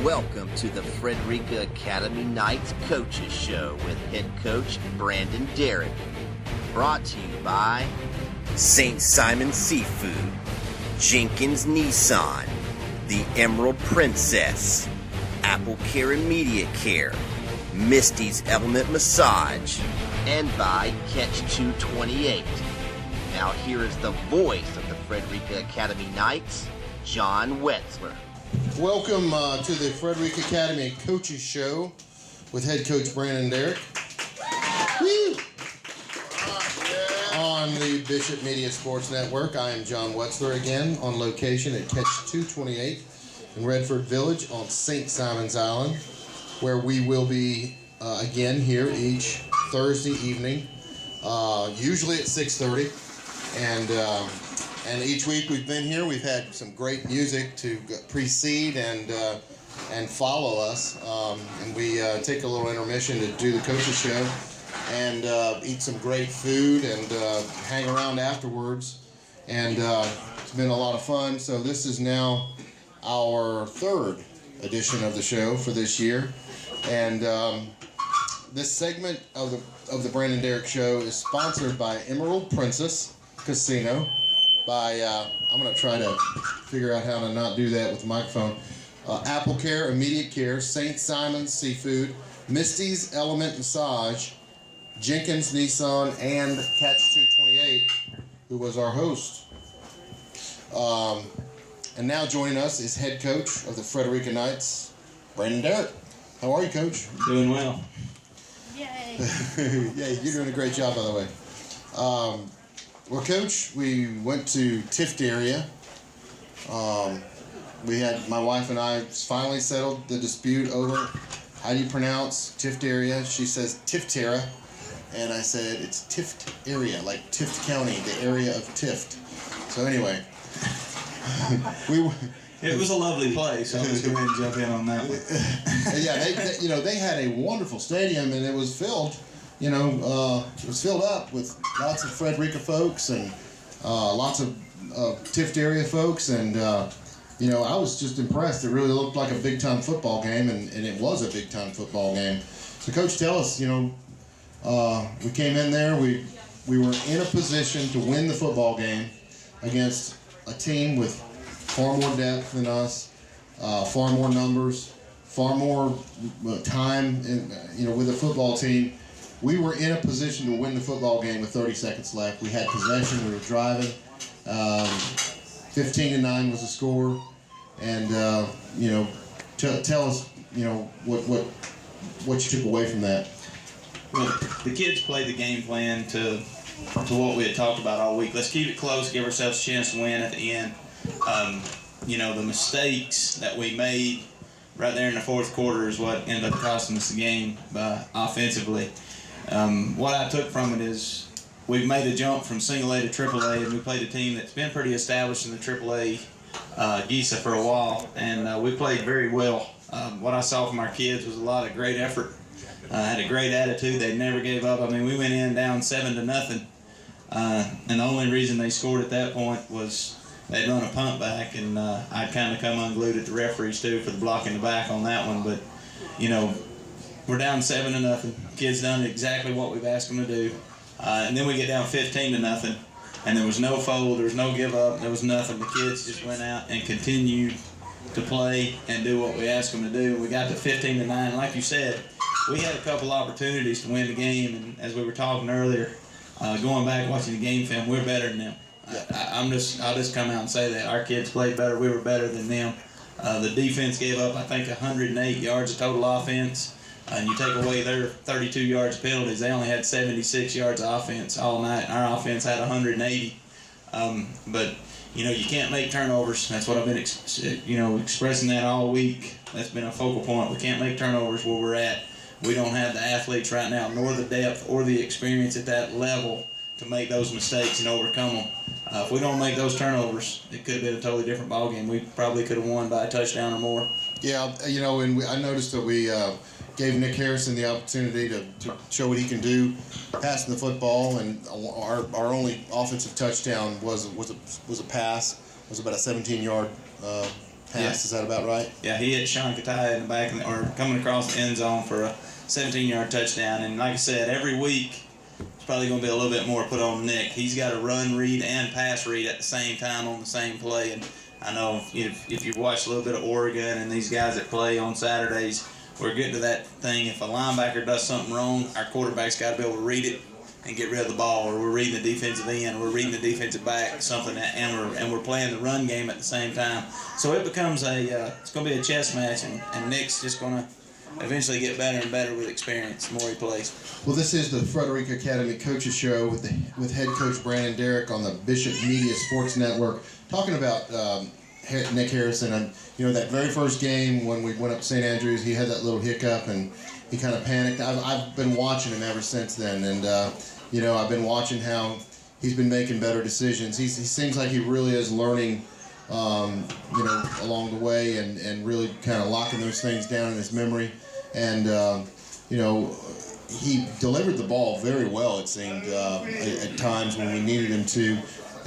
Welcome to the Frederica Academy Knights Coaches Show with head coach Brandon Derrick. Brought to you by St. Simon Seafood, Jenkins Nissan, The Emerald Princess, Apple Care Immediate Care, Misty's Element Massage, and by Catch 228. Now here is the voice of the Frederica Academy Knights, John Wetzler. Welcome to the Frederica Academy Coaches Show with head coach Brandon Derrick. Woo! On the Bishop Media Sports Network, I am John Wetzler again on location at Catch 228 in Redford Village on St. Simon's Island, where we will be again here each Thursday evening, usually at 6:30, and each week we've been here. We've had some great music to precede and follow us, and we take a little intermission to do the coaches show and eat some great food and hang around afterwards, and it's been a lot of fun. So this is now our third edition of the show for this year, and this segment of the Brandon Derrick Show is sponsored by Emerald Princess Casino. By I'm going to try to figure out how to not do that with the microphone. Apple Care Immediate Care, St. Simon's Seafood, Misty's Element Massage, Jenkins Nissan, and Catch 228, who was our host. And now joining us is head coach of the Frederica Knights, Brandon Derrick. How are you, Coach? Doing well. Yay! Yeah, you're doing a great job, by the way. Well, Coach, we went to Tiftarea. We had, my wife and I finally settled the dispute over how do you pronounce Tiftarea. She says Tiftarea, and I said it's Tiftarea, like Tift County, the area of Tift. So anyway, It was a lovely place. I'll just go ahead and jump in on that one. Yeah, they had a wonderful stadium, and it was filled. It was filled up with lots of Frederica folks and lots of Tiftarea folks, and I was just impressed. It really looked like a big-time football game, and it was a big-time football game. So, Coach, tell us, we came in there, we were in a position to win the football game against a team with far more depth than us, far more numbers, far more time, with the football team. We were in a position to win the football game with 30 seconds left. We had possession. We were driving. 15-9 was the score. And tell us, what you took away from that. Well, the kids played the game plan to what we had talked about all week. Let's keep it close, give ourselves a chance to win at the end. The mistakes that we made right there in the fourth quarter is what ended up costing us the game offensively. What I took from it is we've made a jump from single A to triple A, and we played a team that's been pretty established in the triple A GISA for a while, and we played very well. What I saw from our kids was a lot of great effort, had a great attitude. They never gave up. I mean, we went in down 7-0, and the only reason they scored at that point was they'd run a punt back, and I'd kind of come unglued at the referees too for the block in the back on that one. But we're down 7-0. Kids done exactly what we've asked them to do, and then we get down 15-0, and there was no fold, there was no give up, there was nothing. The kids just went out and continued to play and do what we asked them to do. We got to 15-9. Like you said, we had a couple opportunities to win the game, and as we were talking earlier, going back watching the game film, we're better than them. I'll just come out and say that our kids played better. We were better than them. The defense gave up, I think, 108 yards of total offense. And you take away their 32 yards of penalties, they only had 76 yards of offense all night. Our offense had 180. But you can't make turnovers. That's what I've been expressing that all week. That's been a focal point. We can't make turnovers where we're at. We don't have the athletes right now, nor the depth or the experience at that level to make those mistakes and overcome them. If we don't make those turnovers, it could have been a totally different ballgame. We probably could have won by a touchdown or more. Yeah, and I noticed that we gave Nick Harrison the opportunity to show what he can do passing the football, and our only offensive touchdown was a pass. It was about a 17-yard pass. Yeah. Is that about right? Yeah, he hit Sean Kataya in the back, or coming across the end zone for a 17-yard touchdown. And like I said, every week it's probably going to be a little bit more put on Nick. He's got to run read and pass read at the same time on the same play. And I know if you've watched a little bit of Oregon and these guys that play on Saturdays, we're getting to that thing. If a linebacker does something wrong, our quarterback's got to be able to read it and get rid of the ball, or we're reading the defensive end, or we're reading the defensive back, something, and we're playing the run game at the same time. So it becomes it's going to be a chess match, and Nick's just going to eventually get better and better with experience the more he plays. Well, this is the Frederica Academy Coaches Show with head coach Brandon Derrick on the Bishop Media Sports Network, talking about Nick Harrison. And that very first game when we went up to St. Andrews, he had that little hiccup and he kind of panicked. I've been watching him ever since then, and I've been watching how he's been making better decisions. He seems like he really is learning, along the way, and really kind of locking those things down in his memory. And he delivered the ball very well, it seemed, at times when we needed him to.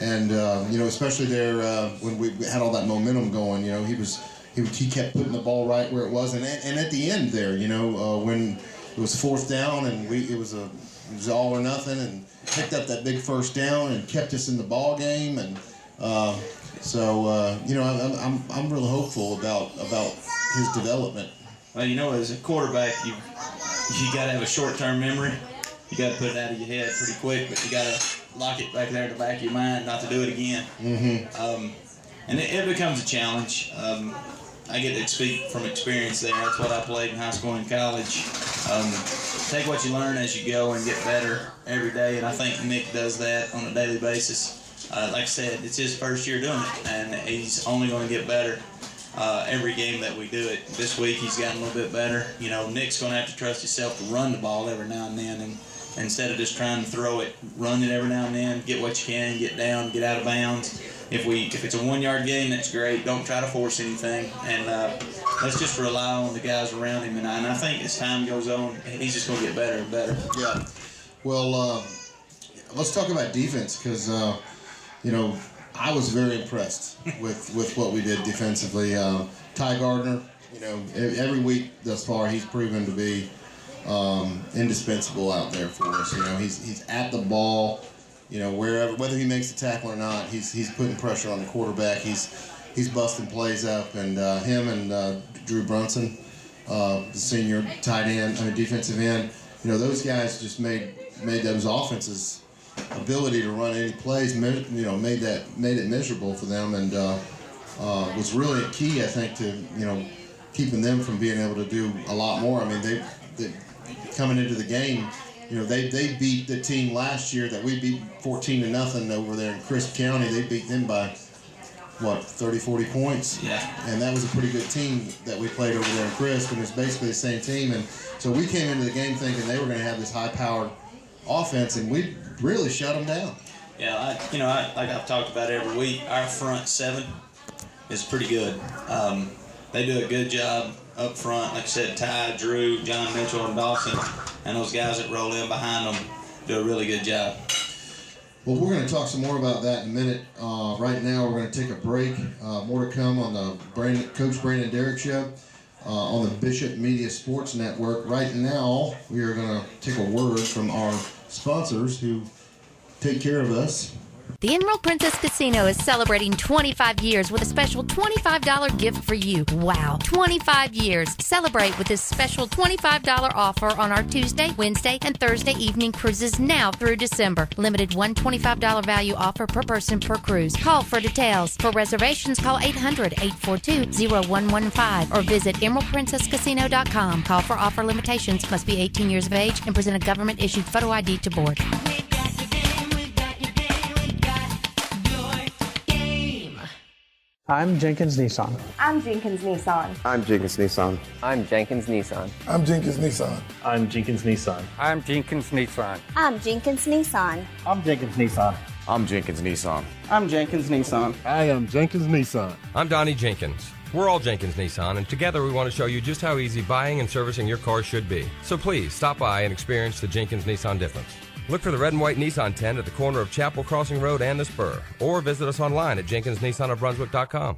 And especially there when we had all that momentum going, he kept putting the ball right where it was, and at the end there, when it was fourth down and it was all or nothing, and picked up that big first down and kept us in the ball game, and I'm really hopeful about his development. Well, as a quarterback, you got to have a short-term memory. You got to put it out of your head pretty quick, but you got to lock it back there at the back of your mind not to do it again. Mm-hmm. And it becomes a challenge. I get to speak from experience there. That's what I played in high school and college. Take what you learn as you go and get better every day, and I think Nick does that on a daily basis. Like I said, it's his first year doing it, and he's only going to get better every game that we do it. This week he's gotten a little bit better. Nick's going to have to trust himself to run the ball every now and then, and instead of just trying to throw it, run it every now and then, get what you can, get down, get out of bounds. If it's a 1-yard game, that's great. Don't try to force anything, and let's just rely on the guys around him. And I think as time goes on, he's just going to get better and better. Yeah. Well, let's talk about defense, because I was very impressed with what we did defensively. Ty Gardner, every week thus far, he's proven to be indispensable out there for us. He's at the ball. Wherever, whether he makes the tackle or not, he's putting pressure on the quarterback. He's busting plays up, and him and Drew Brunson, the senior defensive end. Those guys just made those offenses' ability to run any plays, made it miserable for them, and was really a key, I think, to keeping them from being able to do a lot more. I mean, they coming into the game. They beat the team last year that we beat 14-0 over there in Crisp County. They beat them by, 30, 40 points? Yeah. And that was a pretty good team that we played over there in Crisp, and it was basically the same team. And so we came into the game thinking they were going to have this high-powered offense, and we really shut them down. Yeah, like I've talked about every week, our front seven is pretty good. They do a good job up front. Like I said, Ty, Drew, John Mitchell, and Dawson, and those guys that roll in behind them do a really good job. Well, we're going to talk some more about that in a minute. Right now, we're going to take a break. More to come on the Coach Brandon Derrick Show on the Bishop Media Sports Network. Right now, we are going to take a word from our sponsors who take care of us. The Emerald Princess Casino is celebrating 25 years with a special $25 gift for you. Wow, 25 years. Celebrate with this special $25 offer on our Tuesday, Wednesday, and Thursday evening cruises now through December. Limited one $25 value offer per person per cruise. Call for details. For reservations, call 800-842-0115 or visit emeraldprincesscasino.com. Call for offer limitations. Must be 18 years of age and present a government-issued photo ID to board. I'm Jenkins Nissan. I'm Jenkins Nissan. I'm Jenkins Nissan. I'm Jenkins Nissan. I'm Jenkins Nissan. I'm Jenkins Nissan. I'm Jenkins Nissan. I'm Jenkins Nissan. I'm Jenkins Nissan. I'm Jenkins Nissan. I'm Jenkins Nissan. I am Jenkins Nissan. I'm Donnie Jenkins. We're all Jenkins Nissan, and together we want to show you just how easy buying and servicing your car should be. So please, stop by and experience the Jenkins Nissan difference. Look for the red and white Nissan tent at the corner of Chapel Crossing Road and the Spur, or visit us online at JenkinsNissanofBrunswick.com.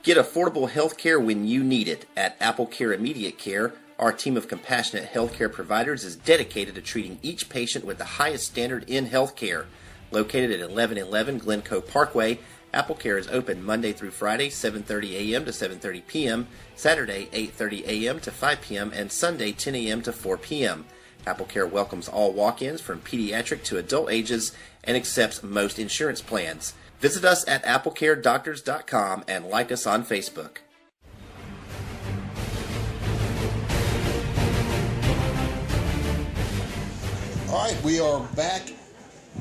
Get affordable health care when you need it. At Apple Care Immediate Care, our team of compassionate healthcare providers is dedicated to treating each patient with the highest standard in healthcare. Located at 1111 Glencoe Parkway, Apple Care is open Monday through Friday, 7:30 a.m. to 7:30 p.m., Saturday, 8:30 a.m. to 5 p.m., and Sunday, 10 a.m. to 4 p.m. Apple Care welcomes all walk-ins from pediatric to adult ages and accepts most insurance plans. Visit us at applecaredoctors.com and like us on Facebook. All right, we are back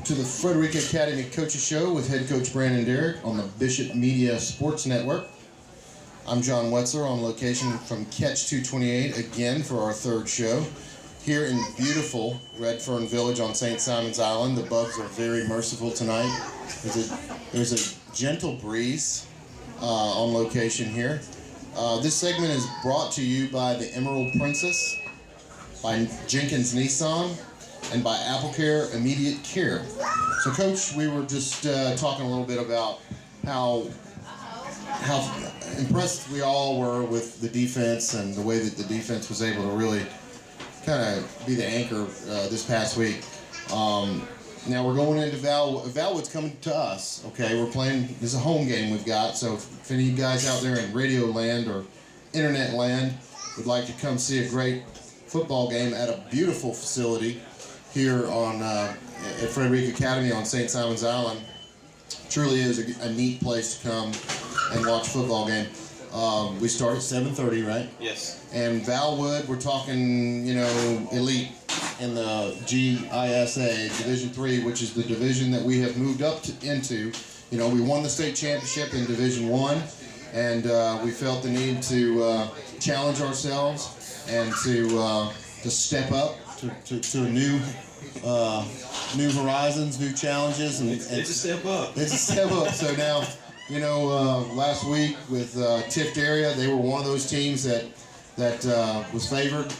to the Frederica Academy Coaches Show with head coach Brandon Derrick on the Bishop Media Sports Network. I'm John Wetzler on location from Catch 228 again for our third show. Here in beautiful Redfern Village on St. Simon's Island, the bugs are very merciful tonight. There's a gentle breeze on location here. This segment is brought to you by the Emerald Princess, by Jenkins Nissan, and by Apple Care Immediate Care. So, Coach, we were just talking a little bit about how impressed we all were with the defense and the way that the defense was able to really kind of be the anchor this past week. Now we're going into Valwood's coming to us. Okay, we're playing. This is a home game we've got. So if any of you guys out there in radio land or internet land would like to come see a great football game at a beautiful facility here on at Frederica Academy on St. Simon's Island, truly is a neat place to come and watch a football game. We start at 7:30, right? Yes. And Valwood, we're talking, elite in the GISA Division III, which is the division that we have moved up into. We won the state championship in Division I, and we felt the need to challenge ourselves and to step up to a new horizons, new challenges, and it's a step up. It's a step up. So now. Last week with Tiftarea, they were one of those teams that was favored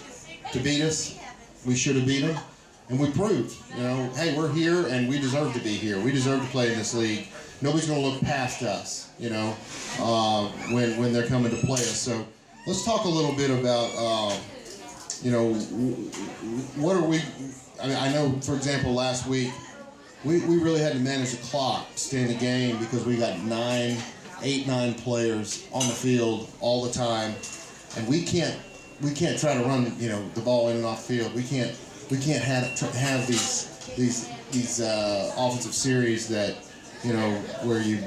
to beat us. We should have beat them, and we proved, hey, we're here and we deserve to be here. We deserve to play in this league. Nobody's going to look past us, when they're coming to play us. So let's talk a little bit about, what are we? I know, for example, last week. We really had to manage the clock to stay in the game because we got 9 players on the field all the time, and we can't try to run the ball in and off the field. We can't have these offensive series that where you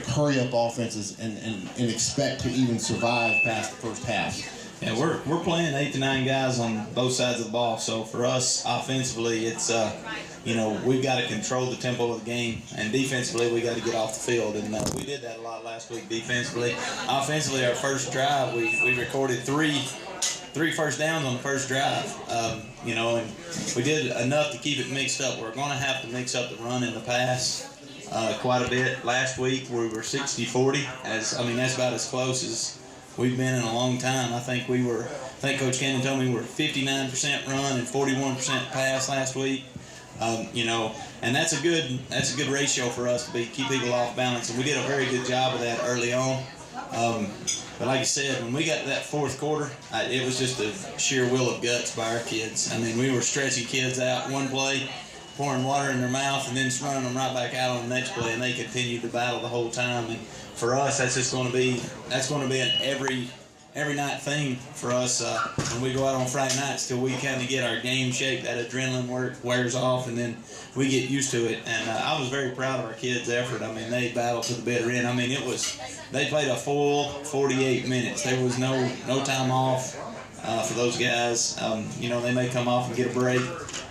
hurry up offenses and expect to even survive past the first half. Yeah, we're playing 8 to 9 guys on both sides of the ball. So for us offensively, it's we've got to control the tempo of the game, and defensively we got to get off the field, and we did that a lot last week defensively. Offensively, our first drive we recorded three first downs on the first drive, and we did enough to keep it mixed up. We're going to have to mix up the run and the pass quite a bit. Last week we were 60-40. That's about as close as we've been in a long time. I think Coach Cannon told me we were 59% run and 41% pass last week. And that's a good ratio for us to keep people off balance, and we did a very good job of that early on. But like you said, when we got to that fourth quarter, it was just a sheer will of guts by our kids. We were stretching kids out one play, pouring water in their mouth, and then just running them right back out on the next play, and they continued to battle the whole time. And for us, that's going to be an every night thing for us when we go out on Friday nights till we kind of get our game shape. That adrenaline wears off, and then we get used to it. And I was very proud of our kids' effort. They battled to the bitter end. They played a full 48 minutes. There was no time off for those guys. They may come off and get a break,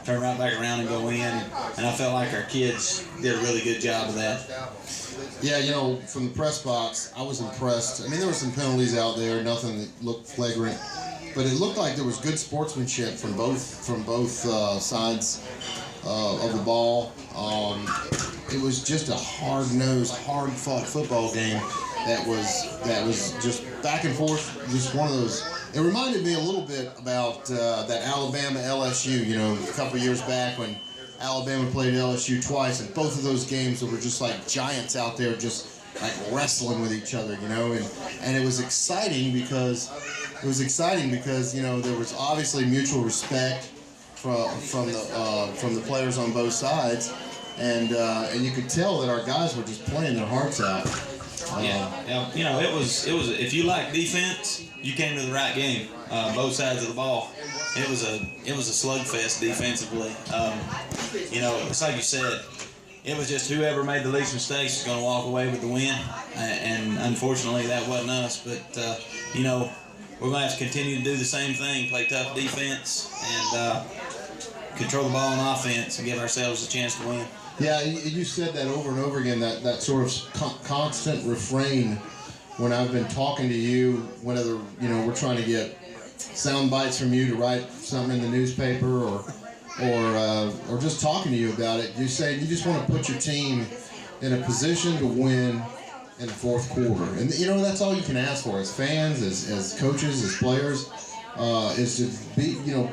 turn right back around and go in. And I felt like our kids did a really good job of that. Yeah, from the press box, I was impressed. There were some penalties out there, nothing that looked flagrant, but it looked like there was good sportsmanship from both sides of the ball. It was just a hard-nosed, hard-fought football game that was just back and forth, just one of those. It reminded me a little bit about that Alabama LSU, a couple of years back when Alabama played LSU twice, and both of those games were just like giants out there just like wrestling with each other, you know, and it was exciting because you know, there was obviously mutual respect from the players on both sides, and you could tell that our guys were just playing their hearts out. Yeah, you know, it was. If you like defense, you came to the right game. Both sides of the ball. It was a slugfest defensively. You know, it's like you said. It was just whoever made the least mistakes was going to walk away with the win, and unfortunately that wasn't us. But you know, we're going to have to continue to do the same thing: play tough defense and control the ball on offense, and give ourselves a chance to win. Yeah, you said that over and over again, that sort of constant refrain when I've been talking to you, whenever, you know, we're trying to get sound bites from you to write something in the newspaper or just talking to you about it. You say you just want to put your team in a position to win in the fourth quarter. And, you know, that's all you can ask for as fans, as coaches, as players, is to be, you know,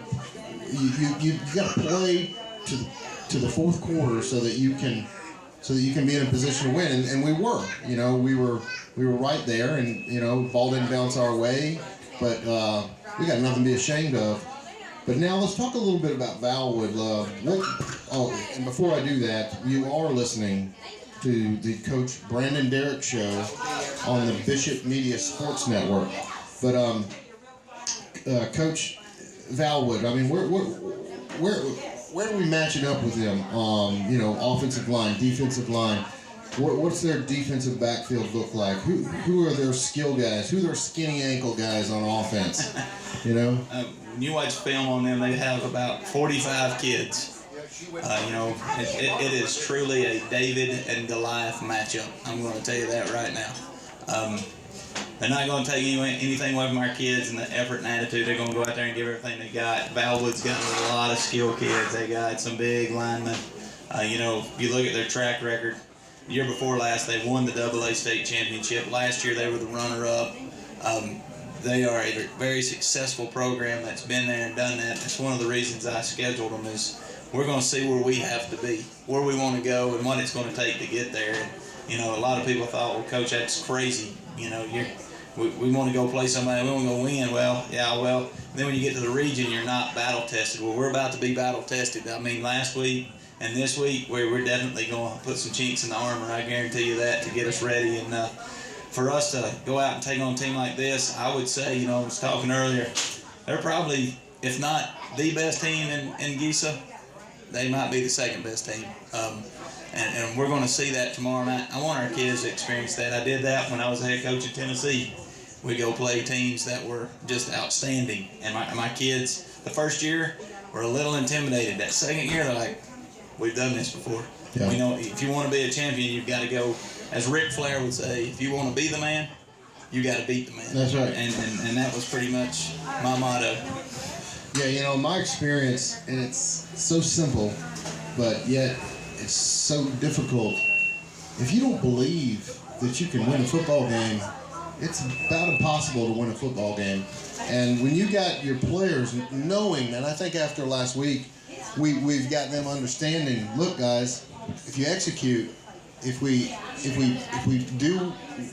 you got to play to the fourth quarter so that you can be in a position to win, and we were, you know, we were right there, and, you know, ball didn't bounce our way, but we got nothing to be ashamed of. But now let's talk a little bit about Valwood. And before I do that, you are listening to the Coach Brandon Derrick show on the Bishop Media Sports Network. But Coach Valwood, I mean, where do we match it up with them? You know, offensive line, defensive line. What's their defensive backfield look like? Who are their skill guys? Who are their skinny ankle guys on offense? You know? When you watch film on them, they have about 45 kids. You know, it is truly a David and Goliath matchup. I'm going to tell you that right now. They're not going to take anything away from our kids and the effort and attitude. They're going to go out there and give everything they got. Valwood's got a lot of skilled kids. They got some big linemen. You know, if you look at their track record, the year before last, they won the AA state championship. Last year, they were the runner-up. They are a very successful program that's been there and done that. That's one of the reasons I scheduled them is we're going to see where we have to be, where we want to go, and what it's going to take to get there. And, you know, a lot of people thought, well, Coach, that's crazy. You know, we want to go play somebody, we want to go win. Well, then when you get to the region, you're not battle-tested. Well, we're about to be battle-tested. I mean, last week and this week, we're definitely going to put some chinks in the armor, I guarantee you that, to get us ready. And for us to go out and take on a team like this, I would say, you know, I was talking earlier, they're probably, if not the best team in Gisa, they might be the second best team. And we're going to see that tomorrow night. I want our kids to experience that. I did that when I was a head coach in Tennessee. We go play teams that were just outstanding. And my kids, the first year, were a little intimidated. That second year, they're like, we've done this before. Yeah. We know if you want to be a champion, you've got to go, as Ric Flair would say, if you want to be the man, you got to beat the man. That's right. And that was pretty much my motto. Yeah, you know, my experience, and it's so simple, but yet it's so difficult. If you don't believe that you can win a football game, it's about impossible to win a football game. And when you got your players knowing, and I think after last week, we've got them understanding, look guys, if you execute, if we do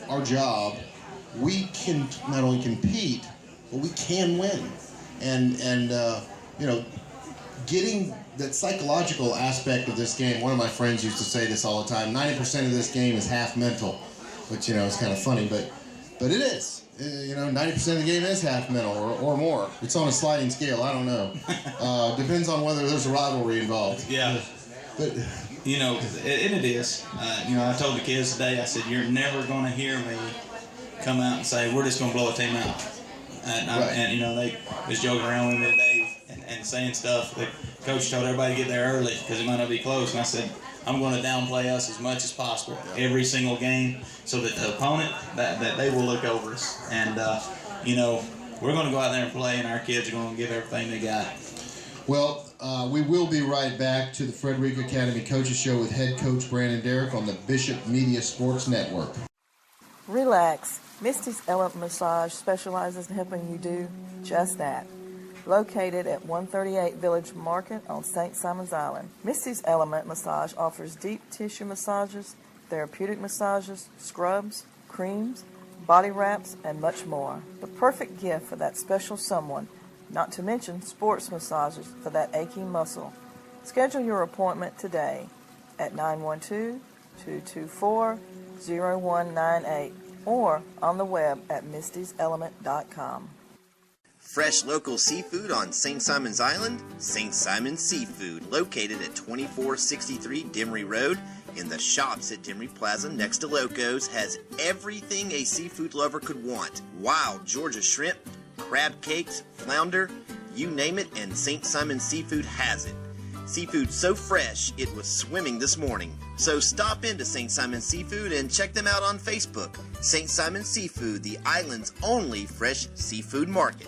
our job, we can not only compete, but we can win. And you know, getting that psychological aspect of this game, one of my friends used to say this all the time, 90% of this game is half mental, which, you know, is kind of funny, but it is. You know, 90% of the game is half mental or more. It's on a sliding scale, I don't know. Depends on whether there's a rivalry involved. Yeah. But you know, and it is. You know, I told the kids today, I said, you're never going to hear me come out and say, we're just going to blow a team out. And you know, they was joking around with me today and saying stuff. The coach told everybody to get there early because it might not be close. And I said, I'm going to downplay us as much as possible every single game so that the opponent, that they will look over us. And, you know, we're going to go out there and play, and our kids are going to give everything they got. Well, we will be right back to the Frederica Academy Coaches Show with head coach Brandon Derrick on the Bishop Media Sports Network. Relax. Misty's Element Massage specializes in helping you do just that. Located at 138 Village Market on St. Simon's Island, Misty's Element Massage offers deep tissue massages, therapeutic massages, scrubs, creams, body wraps, and much more. The perfect gift for that special someone, not to mention sports massages for that aching muscle. Schedule your appointment today at 912-224-0198 or on the web at mistieselement.com. Fresh local seafood on St. Simon's Island? St. Simon's Seafood, located at 2463 Demery Road in the shops at Demery Plaza next to Loco's, has everything a seafood lover could want. Wild Georgia shrimp, crab cakes, flounder, you name it, and St. Simon's Seafood has it. Seafood so fresh, it was swimming this morning. So stop into St. Simon's Seafood and check them out on Facebook. St. Simon's Seafood, the island's only fresh seafood market.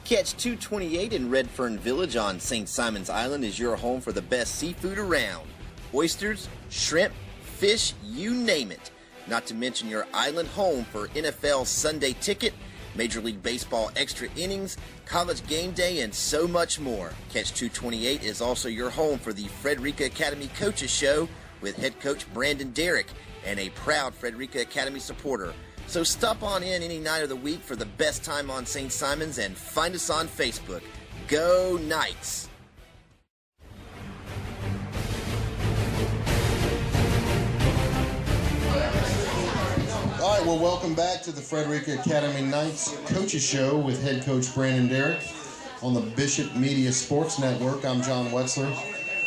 Catch 228 in Redfern Village on St. Simon's Island is your home for the best seafood around. Oysters, shrimp, fish, you name it. Not to mention your island home for NFL Sunday Ticket, Major League Baseball extra innings, college game day, and so much more. Catch 228 is also your home for the Frederica Academy Coaches Show with head coach Brandon Derrick and a proud Frederica Academy supporter. So stop on in any night of the week for the best time on St. Simon's and find us on Facebook. Go Knights! All right, well, welcome back to the Frederica Academy Knights Coaches Show with head coach Brandon Derrick on the Bishop Media Sports Network. I'm John Wetzler,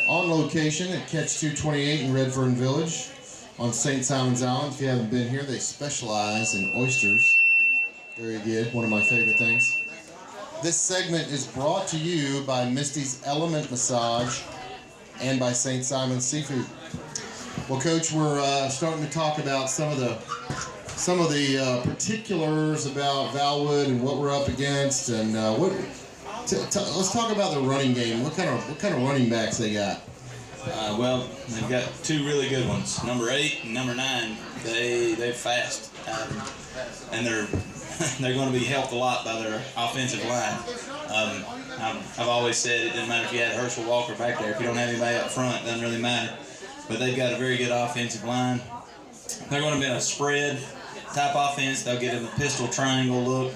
on location at Catch 228 in Redfern Village on St. Simon's Island. If you haven't been here, they specialize in oysters. Very good, one of my favorite things. This segment is brought to you by Misty's Element Massage and by St. Simon's Seafood. Well, Coach, we're starting to talk about some of the particulars about Valwood and what we're up against, and let's talk about the running game. What kind of running backs they got? Well, they've got two really good ones. Number 8 and number 9. They're fast, and they're going to be helped a lot by their offensive line. I've always said it doesn't matter if you had Herschel Walker back there. If you don't have anybody up front, it doesn't really matter. But they've got a very good offensive line. They're going to be in a spread type offense. They'll get in the pistol triangle look.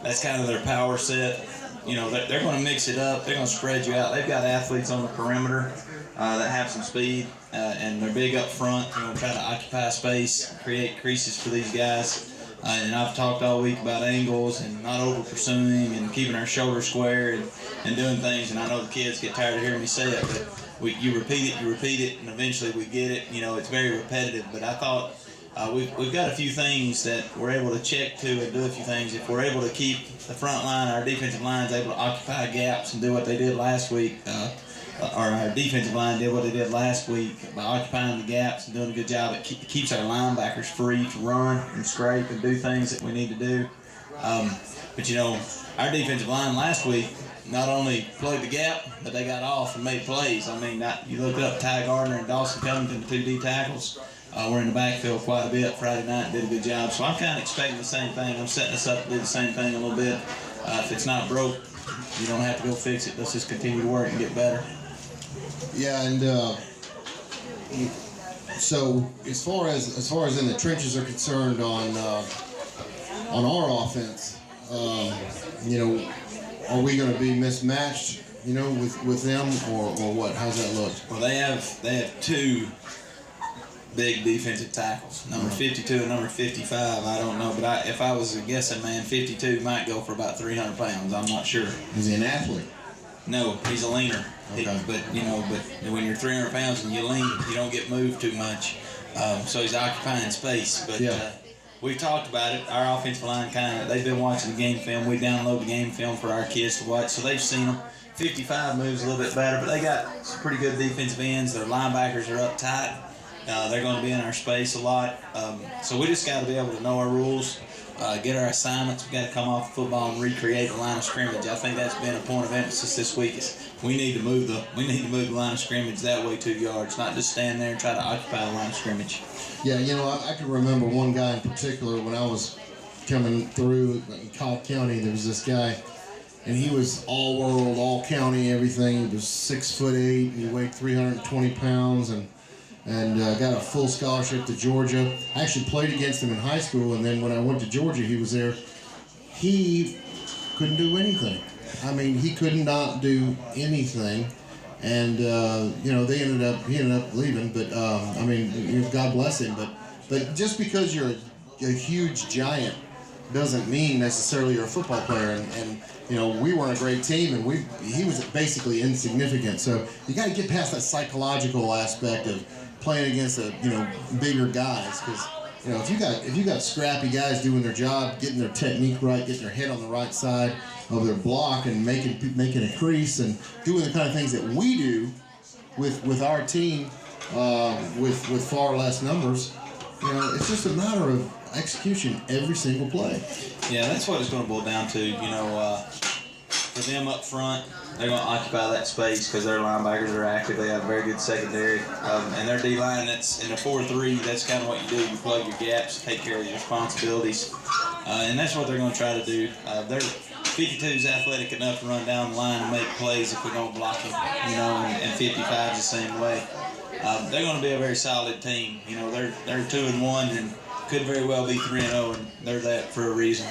That's kind of their power set. You know, they're going to mix it up. They're going to spread you out. They've got athletes on the perimeter that have some speed, and they're big up front. They're going to try to occupy space, create creases for these guys. And I've talked all week about angles and not over pursuing and keeping our shoulders square and doing things. And I know the kids get tired of hearing me say it, but you repeat it, and eventually we get it. You know, it's very repetitive. But I thought we've got a few things that we're able to check to and do a few things. If we're able to keep the front line, our defensive line is able to occupy gaps and do what they did last week, or our defensive line did what they did last week by occupying the gaps and doing a good job. It keeps our linebackers free to run and scrape and do things that we need to do. But, you know, our defensive line last week not only played the gap, but they got off and made plays. I mean, you look up Ty Gardner and Dawson Covington, the 2 D tackles. We're in the backfield quite a bit Friday night and did a good job. So I'm kind of expecting the same thing. I'm setting us up to do the same thing a little bit. If it's not broke, you don't have to go fix it. Let's just continue to work and get better. Yeah, and so as far as in the trenches are concerned on our offense, you know, are we going to be mismatched, you know, with them or what? How's that look? Well, they have 2 big defensive tackles, number 52 and number 55. I don't know, but if I was a guessing man, 52 might go for about 300 pounds. I'm not sure. Is he an athlete? No, he's a leaner. Okay. But when you're 300 pounds and you lean, you don't get moved too much. So he's occupying space. But yeah. We've talked about it. Our offensive line they've been watching the game film. We download the game film for our kids to watch, so they've seen them. 55 moves a little bit better, but they got some pretty good defensive ends. Their linebackers are up tight. They're going to be in our space a lot. So we just got to be able to know our rules, get our assignments. We got to come off the football and recreate the line of scrimmage. I think that's been a point of emphasis this week. We need to move the line of scrimmage that way 2 yards, not just stand there and try to occupy the line of scrimmage. Yeah, you know, I can remember one guy in particular when I was coming through in Cobb County. There was this guy, and he was all world, all county, everything. He was 6'8", and he weighed 320 pounds, and got a full scholarship to Georgia. I actually played against him in high school, and then when I went to Georgia, he was there. He couldn't do anything. I mean, he could not do anything, and he ended up leaving. But I mean, God bless him. But just because you're a huge giant doesn't mean necessarily you're a football player. And we weren't a great team, and he was basically insignificant. So you got to get past that psychological aspect of playing against bigger guys, because if you got scrappy guys doing their job, getting their technique right, getting their head on the right side of their block, and making a crease, and doing the kind of things that we do with our team with far less numbers, it's just a matter of execution every single play. Yeah, that's what it's going to boil down to. For them up front, they're going to occupy that space because their linebackers are active. They have a very good secondary. And their D-line, that's in a 4-3, that's kind of what you do. You plug your gaps, take care of your responsibilities. And that's what they're going to try to do. Their 52's athletic enough to run down the line and make plays if we don't block him, and 55's the same way. They're going to be a very solid team. They're 2-1 and could very well be 3-0, and they're that for a reason.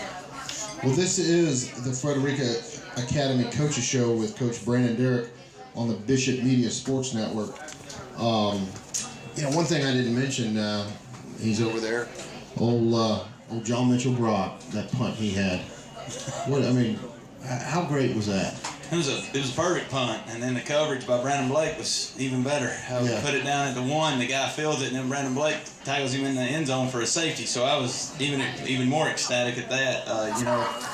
Well, this is the Frederica Academy Coaches Show with Coach Brandon Derrick on the Bishop Media Sports Network. One thing I didn't mention, he's over there, old John Mitchell Brock, that punt he had. How great was that? It was a perfect punt, and then the coverage by Brandon Blake was even better. We put it down at the 1, the guy fields it, and then Brandon Blake tackles him in the end zone for a safety. So I was even more ecstatic at that.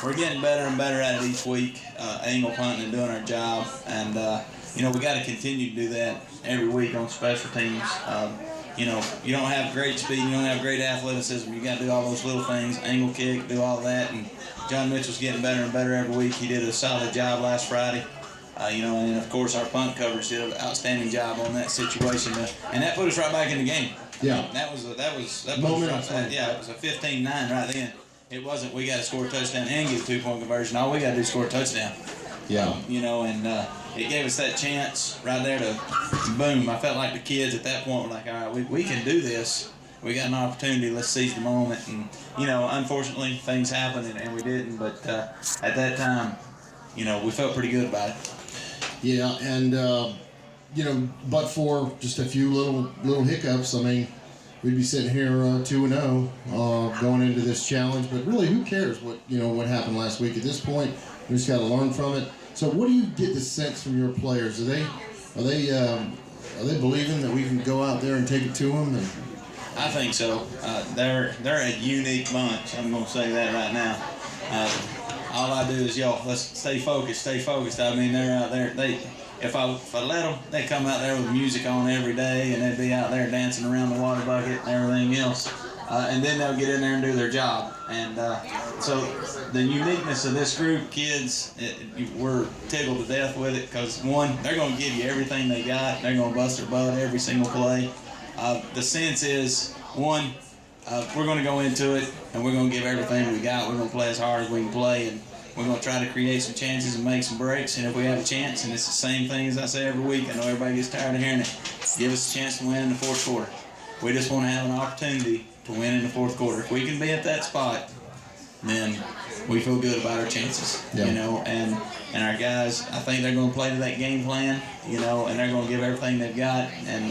We're getting better and better at it each week, angle punting and doing our job, and we got to continue to do that every week on special teams. You don't have great speed, you don't have great athleticism. You got to do all those little things, angle kick, do all that, and John Mitchell's getting better and better every week. He did a solid job last Friday. And of course our punt coverage did an outstanding job on that situation, and that put us right back in the game. Yeah. That was moment right back. Yeah, it was a 15-9 right then. It wasn't we got to score a touchdown and get a 2-point conversion. All we got to do is score a touchdown. Yeah. It gave us that chance right there to boom. I felt like the kids at that point were like, all right, we can do this. We got an opportunity. Let's seize the moment. And unfortunately, things happened and we didn't. But at that time, we felt pretty good about it. Yeah, and but for just a few little hiccups, we'd be sitting here 2-0 going into this challenge. But really, who cares what happened last week? At this point, we just got to learn from it. So, what do you get the sense from your players? Are they believing that we can go out there and take it to them? I think so. They're a unique bunch. I'm going to say that right now. All I do is, let's stay focused. I mean, they're out there. If I let them, they come out there with music on every day, and they'd be out there dancing around the water bucket and everything else. And then they'll get in there and do their job. And so the uniqueness of this group, kids, we're tickled to death with it because, one, they're going to give you everything they got. They're going to bust their butt every single play. The sense is, one, we're going to go into it and we're going to give everything we got. We're going to play as hard as we can play, and we're going to try to create some chances and make some breaks. And if we have a chance, and it's the same thing as I say every week, I know everybody gets tired of hearing it, give us a chance to win in the fourth quarter. We just want to have an opportunity to win in the fourth quarter. If we can be at that spot, then we feel good about our chances, and our guys, I think they're going to play to that game plan, and they're going to give everything they've got, and,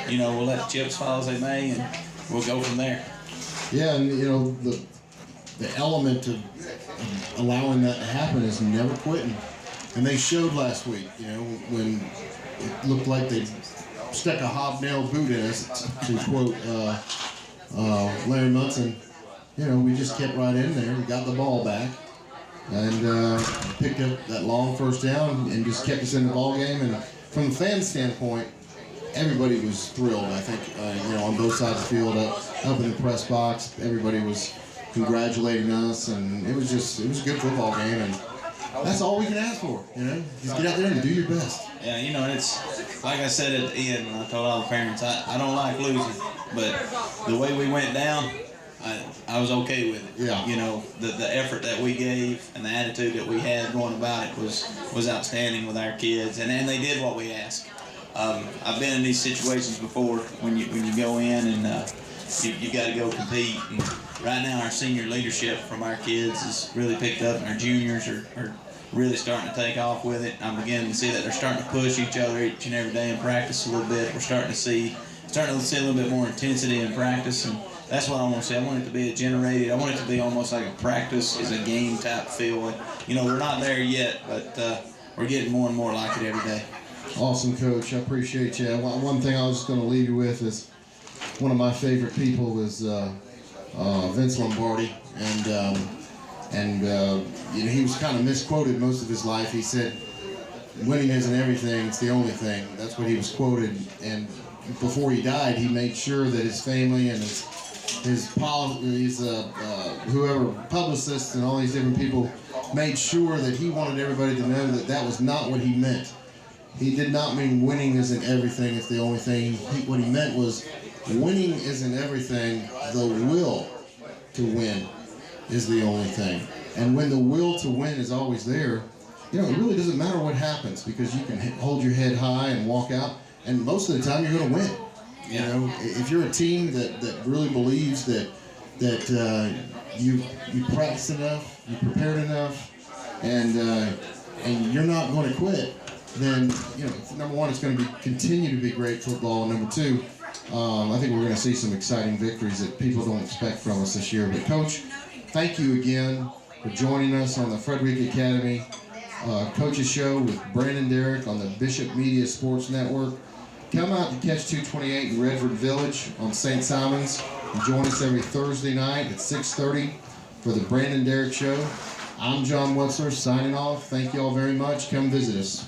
we'll let the chips fall as they may, and we'll go from there. Yeah, and, the element of allowing that to happen is never quitting. And they showed last week, when it looked like they stuck a hobnail boot in us, to quote Larry Munson. We just kept right in there. We got the ball back and picked up that long first down and just kept us in the ball game. And from the fan standpoint, everybody was thrilled. I think on both sides of the field, up in the press box, everybody was congratulating us, and it was a good football game, and that's all we can ask for. Just get out there and do your best. Yeah, it's like I said at the end when I told all the parents, I don't like losing, but the way we went down, I I was okay with it. Yeah. You know, the effort that we gave and the attitude that we had going about it was outstanding with our kids, and they did what we asked. I've been in these situations before when you go in and you got to go compete. And right now, our senior leadership from our kids is really picked up, and our juniors are really starting to take off with it. I'm beginning to see that they're starting to push each other each and every day in practice a little bit. We're starting to see a little bit more intensity in practice, and that's what I want to see. I want it to be generated. I want it to be almost like a practice is a game type feel. And, you know, we're not there yet, but we're getting more and more like it every day. Awesome, Coach. I appreciate you. One thing I was just going to leave you with is one of my favorite people is Vince Lombardi, and you know, he was kind of misquoted most of his life. He said, "Winning isn't everything; it's the only thing." That's what he was quoted. And before he died, he made sure that his family and his whoever publicists and all these different people made sure that he wanted everybody to know that that was not what he meant. He did not mean winning isn't everything; it's the only thing. What he meant was winning isn't everything. The will to win is the only thing. And when the will to win is always there, you know, it really doesn't matter what happens, because you can hold your head high and walk out, and most of the time you're going to win. You know, if you're a team that really believes that you practice enough, you prepared enough, and you're not going to quit, then, you know, number one, it's going to continue to be great football. And number two, I think we're going to see some exciting victories that people don't expect from us this year. But Coach, thank you again for joining us on the Frederica Academy Coaches Show with Brandon Derrick on the Bishop Media Sports Network. Come out to Catch 228 in Redford Village on St. Simon's and join us every Thursday night at 6:30 for the Brandon Derrick Show. I'm John Wetzler signing off. Thank you all very much. Come visit us.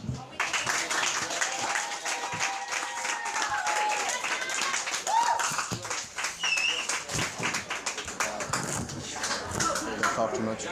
Talk too much.